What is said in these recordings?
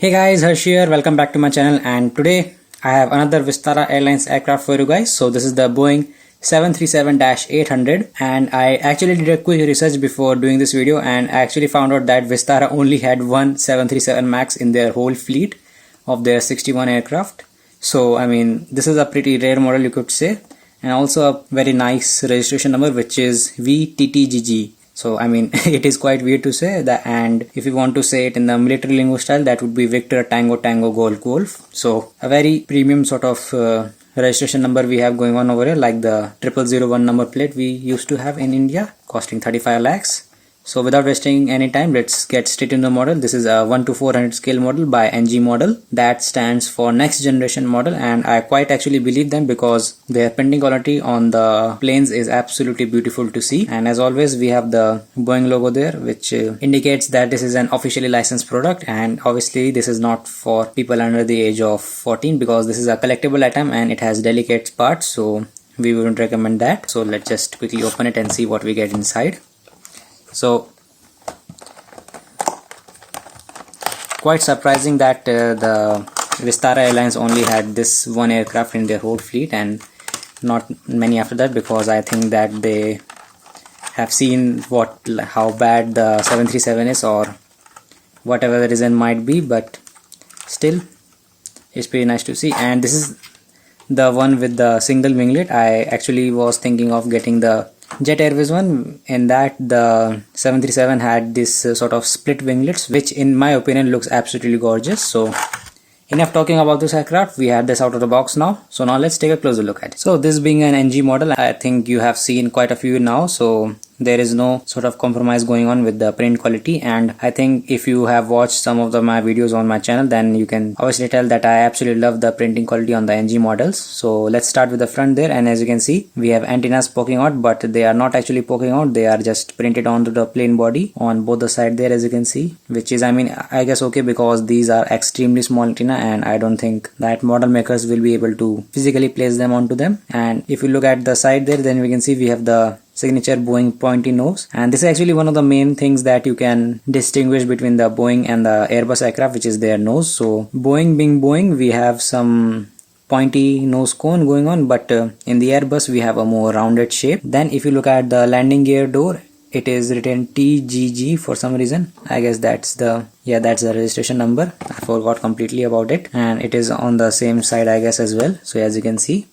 Hey guys, Harsh here. Welcome back to my channel, and today I have another Vistara Airlines aircraft for you guys. So this is the Boeing 737-800, and I actually did a quick research before doing this video, and I actually found out that Vistara only had one 737 MAX in their whole fleet of their 61 aircraft. So I mean, this is a pretty rare model, you could say, and also a very nice registration number, which is VTTGG. So I mean, it is quite weird to say that, and if you want to say it in the military lingo style, that would be Victor Tango Tango Golf Golf. So a very premium sort of registration number we have going on over here, like the 0001 number plate we used to have in India, costing 35 lakhs. So without wasting any time, let's get straight into the model. This is a 1:400 scale model by NG model. That stands for next generation model, and I quite actually believe them because their printing quality on the planes is absolutely beautiful to see. And as always, we have the Boeing logo there, which indicates that this is an officially licensed product. And obviously this is not for people under the age of 14 because this is a collectible item and it has delicate parts, so we wouldn't recommend that. So let's just quickly open it and see what we get inside. So quite surprising that the Vistara Airlines only had this one aircraft in their whole fleet and not many after that, because I think that they have seen how bad the 737 is, or whatever the reason might be, but still it's pretty nice to see. And this is the one with the single winglet. I actually was thinking of getting the Jet Airways one. In that, the 737 had this sort of split winglets, which in my opinion looks absolutely gorgeous. So enough talking about this aircraft, we have this out of the box now. So now let's take a closer look at it. So this being an NG model, I think you have seen quite a few now, so there is no sort of compromise going on with the print quality. And I think if you have watched some of my videos on my channel, then you can obviously tell that I absolutely love the printing quality on the NG models. So let's start with the front there, and as you can see, we have antennas poking out, but they are not actually poking out, they are just printed onto the plain body on both the side there, as you can see, which is, I mean, I guess okay, because these are extremely small antenna and I don't think that model makers will be able to physically place them onto them. And if you look at the side there, then we can see we have the signature Boeing pointy nose, and this is actually one of the main things that you can distinguish between the Boeing and the Airbus aircraft, which is their nose. So Boeing being Boeing, we have some pointy nose cone going on, but in the Airbus we have a more rounded shape. Then if you look at the landing gear door, it is written TGG for some reason. I guess that's the registration number. I forgot completely about it, and it is on the same side, I guess, as well. So as you can see,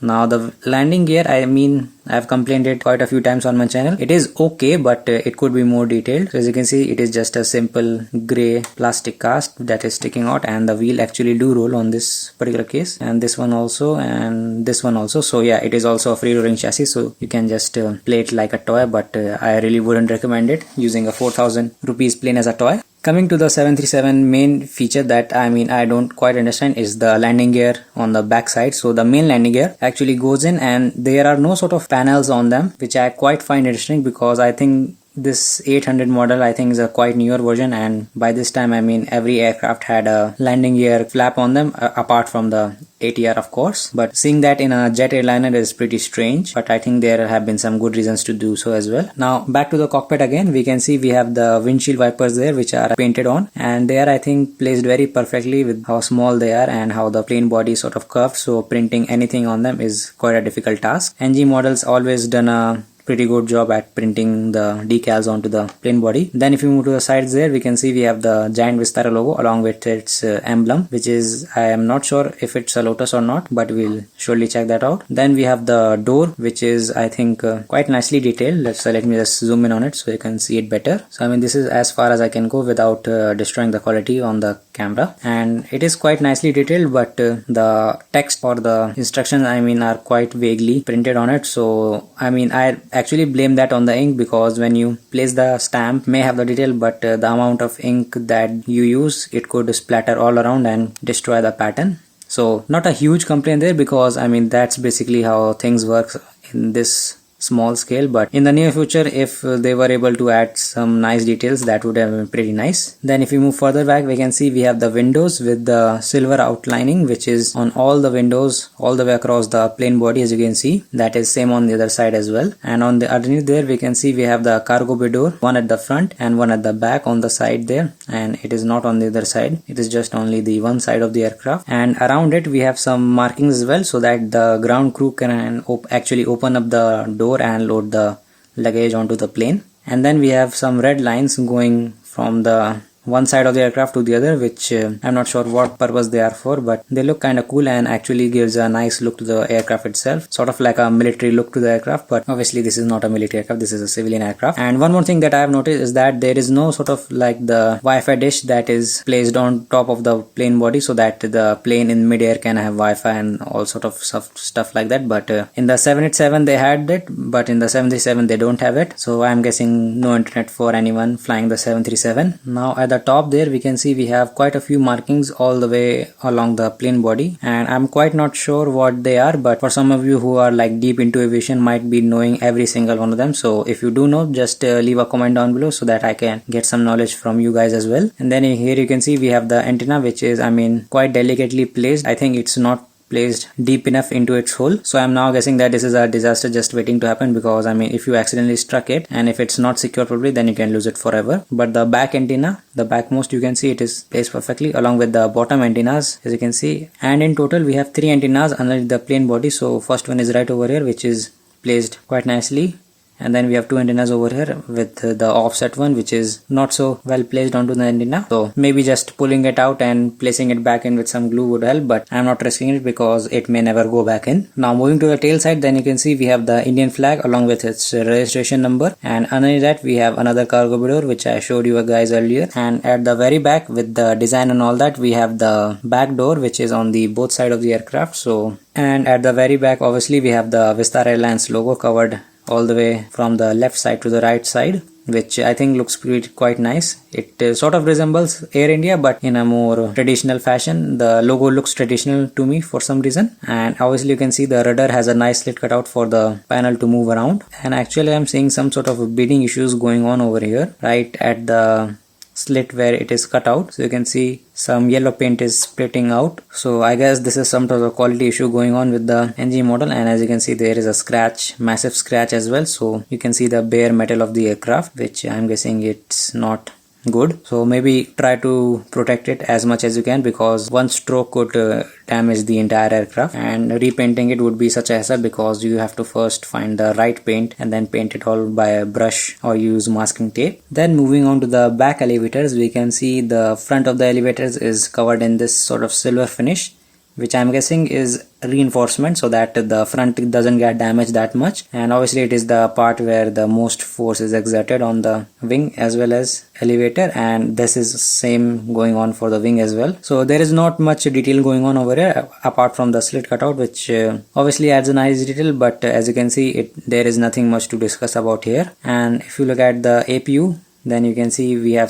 now the landing gear, I mean, I've complained it quite a few times on my channel. It is okay, but it could be more detailed. So as you can see, it is just a simple gray plastic cast that is sticking out, and the wheel actually do roll on this particular case, and this one also, and this one also. So yeah, it is also a free rolling chassis, so you can just play it like a toy, but I really wouldn't recommend it, using a 4,000 rupees plane as a toy. Coming to the 737 main feature that I don't quite understand is the landing gear on the back side. So the main landing gear actually goes in, and there are no sort of panels on them, which I quite find interesting, because I think this 800 model, I think, is a quite newer version, and by this time, I mean, every aircraft had a landing gear flap on them, apart from the ATR, of course. But seeing that in a jet airliner is pretty strange, but I think there have been some good reasons to do so as well. Now back to the cockpit again, we can see we have the windshield wipers there, which are painted on, and they are, I think, placed very perfectly with how small they are and how the plane body is sort of curved, so printing anything on them is quite a difficult task. NG models always done a pretty good job at printing the decals onto the plane body. Then if you move to the sides there, we can see we have the giant Vistara logo along with its emblem, which is, I am not sure if it's a lotus or not, but we'll surely check that out. Then we have the door, which is, I think, quite nicely detailed. Let me just zoom in on it so you can see it better. So I mean, this is as far as I can go without destroying the quality on the camera, and it is quite nicely detailed, but the text or the instructions, I mean, are quite vaguely printed on it. So I mean, I actually blame that on the ink, because when you place the stamp, may have the detail, but the amount of ink that you use, it could splatter all around and destroy the pattern. So not a huge complaint there, because I mean, that's basically how things work in this small scale, but in the near future, if they were able to add some nice details, that would have been pretty nice. Then if we move further back, we can see we have the windows with the silver outlining, which is on all the windows all the way across the plain body. As you can see, that is same on the other side as well. And on the underneath there, we can see we have the cargo bay door, one at the front and one at the back on the side there, and it is not on the other side, it is just only the one side of the aircraft. And around it we have some markings as well, so that the ground crew can actually open up the door and load the luggage onto the plane. And then we have some red lines going from the one side of the aircraft to the other, which I'm not sure what purpose they are for, but they look kind of cool and actually gives a nice look to the aircraft itself, sort of like a military look to the aircraft. But obviously this is not a military aircraft, this is a civilian aircraft. And one more thing that I have noticed is that there is no sort of like the Wi-Fi dish that is placed on top of the plane body, so that the plane in midair can have Wi-Fi and all sort of stuff like that. But in the 787 they had it, but in the 737 they don't have it, so I'm guessing no internet for anyone flying the 737. Now at the top there we can see we have quite a few markings all the way along the plane body, and I'm quite not sure what they are, but for some of you who are like deep into aviation might be knowing every single one of them. So if you do know, just leave a comment down below so that I can get some knowledge from you guys as well. And then here you can see we have the antenna, which is quite delicately placed. I think it's not placed deep enough into its hole, so I'm now guessing that this is a disaster just waiting to happen, because if you accidentally struck it and if it's not secure properly, then you can lose it forever. But the back antenna, the backmost, you can see it is placed perfectly along with the bottom antennas, as you can see. And in total we have 3 antennas under the plane body. So first one is right over here, which is placed quite nicely, and then we have 2 antennas over here with the offset one, which is not so well placed onto the antenna. So maybe just pulling it out and placing it back in with some glue would help, but I'm not risking it because it may never go back in. Now moving to the tail side, then you can see we have the Indian flag along with its registration number, and underneath that we have another cargo bay door, which I showed you guys earlier. And at the very back, with the design and all that, we have the back door, which is on the both side of the aircraft. And at the very back, obviously we have the Vistara Airlines logo covered all the way from the left side to the right side, which I think looks quite nice. It sort of resembles Air India, but in a more traditional fashion. The logo looks traditional to me for some reason. And obviously you can see the rudder has a nice slit cut out for the panel to move around. And actually I'm seeing some sort of beading issues going on over here, right at the slit where it is cut out. So you can see some yellow paint is splitting out, so I guess this is some sort of quality issue going on with the NG model. And as you can see, there is a scratch, massive scratch as well. So you can see the bare metal of the aircraft, which I'm guessing it's not good. So maybe try to protect it as much as you can, because one stroke could damage the entire aircraft, and repainting it would be such a hassle because you have to first find the right paint and then paint it all by a brush or use masking tape. Then moving on to the back elevators, we can see the front of the elevators is covered in this sort of silver finish, which I'm guessing is reinforcement so that the front doesn't get damaged that much. And obviously it is the part where the most force is exerted on the wing as well as elevator, and this is same going on for the wing as well. So there is not much detail going on over here apart from the slit cutout, which obviously adds a nice detail, but as you can see, there is nothing much to discuss about here. And if you look at the APU, then you can see we have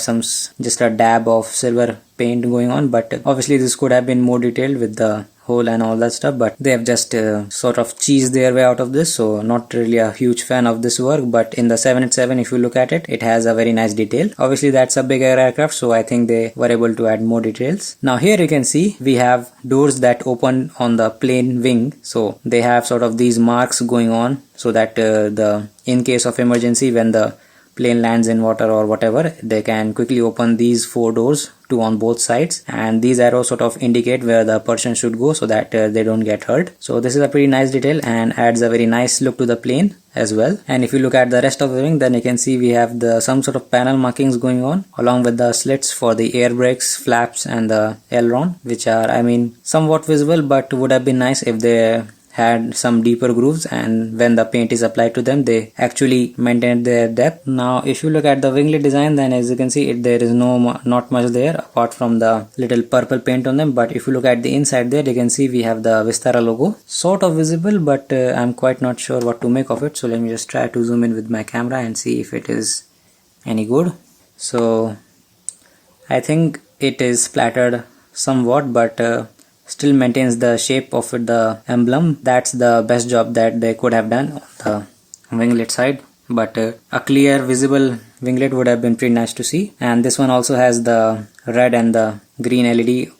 just a dab of silver paint going on, but obviously this could have been more detailed with the hole and all that stuff, but they have just sort of cheesed their way out of this. So not really a huge fan of this work. But in the 787, if you look at it, it has a very nice detail. Obviously that's a bigger aircraft, so I think they were able to add more details. Now here you can see we have doors that open on the plane wing, so they have sort of these marks going on so that in case of emergency, when the plane lands in water or whatever, they can quickly open these 4 doors, 2 on both sides, and these arrows sort of indicate where the person should go so that they don't get hurt. So this is a pretty nice detail and adds a very nice look to the plane as well. And if you look at the rest of the wing, then you can see we have some sort of panel markings going on along with the slits for the air brakes, flaps and the aileron, which are somewhat visible, but would have been nice if they had some deeper grooves, and when the paint is applied to them, they actually maintain their depth. Now if you look at the winglet design, then as you can see, there is not much there apart from the little purple paint on them. But if you look at the inside there, you can see we have the Vistara logo sort of visible, but I'm quite not sure what to make of it. So let me just try to zoom in with my camera and see if it is any good. So I think it is splattered somewhat, but still maintains the shape of the emblem. That's the best job that they could have done on the winglet side, but a clear visible winglet would have been pretty nice to see. And this one also has the red and the green LED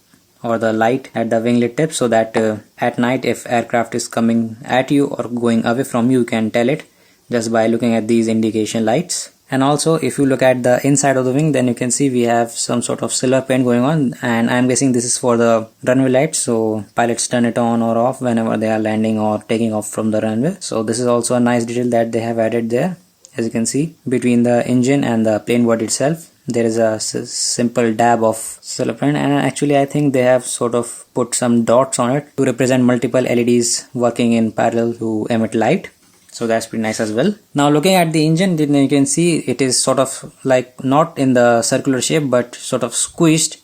or the light at the winglet tip, so that at night if aircraft is coming at you or going away from you, you can tell it just by looking at these indication lights. And also if you look at the inside of the wing, then you can see we have some sort of silver paint going on, and I'm guessing this is for the runway light, so pilots turn it on or off whenever they are landing or taking off from the runway. So this is also a nice detail that they have added there. As you can see, between the engine and the plane body itself, there is a simple dab of silver paint, and actually I think they have sort of put some dots on it to represent multiple LEDs working in parallel to emit light. So that's pretty nice as well. Now looking at the engine, then you can see it is sort of like not in the circular shape, but sort of squeezed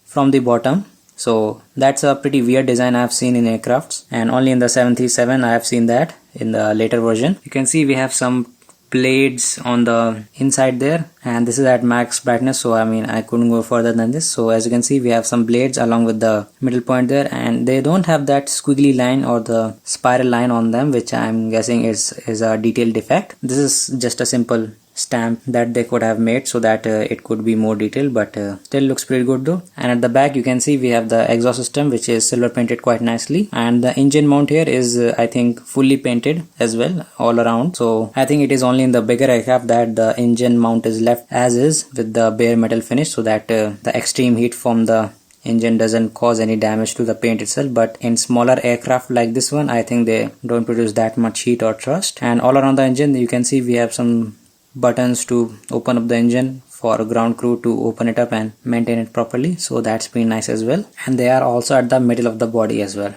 from the bottom. So that's a pretty weird design I've seen in aircrafts, and only in the 737 I have seen that in the later version. You can see we have some blades on the inside there, and this is at max brightness, so I mean I couldn't go further than this. So as you can see, we have some blades along with the middle point there, and they don't have that squiggly line or the spiral line on them, which I'm guessing is a detail defect. This is just a simple stamp that they could have made so that it could be more detailed, but still looks pretty good though. And at the back you can see we have the exhaust system, which is silver painted quite nicely, and the engine mount here is I think fully painted as well all around. So I think it is only in the bigger aircraft that the engine mount is left as is with the bare metal finish, so that the extreme heat from the engine doesn't cause any damage to the paint itself. But in smaller aircraft like this one, I think they don't produce that much heat or thrust. And all around the engine you can see we have some buttons to open up the engine for ground crew to open it up and maintain it properly, so that's pretty nice as well. And they are also at the middle of the body as well.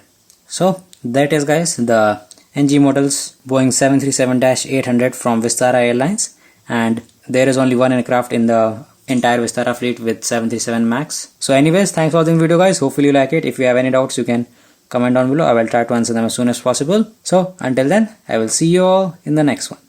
So that is, guys, the NG models Boeing 737-800 from Vistara Airlines, and there is only one aircraft in the entire Vistara fleet with 737 Max. So anyways, thanks for watching the video, guys. Hopefully you like it. If you have any doubts, you can comment down below. I will try to answer them as soon as possible. So until then, I will see you all in the next one.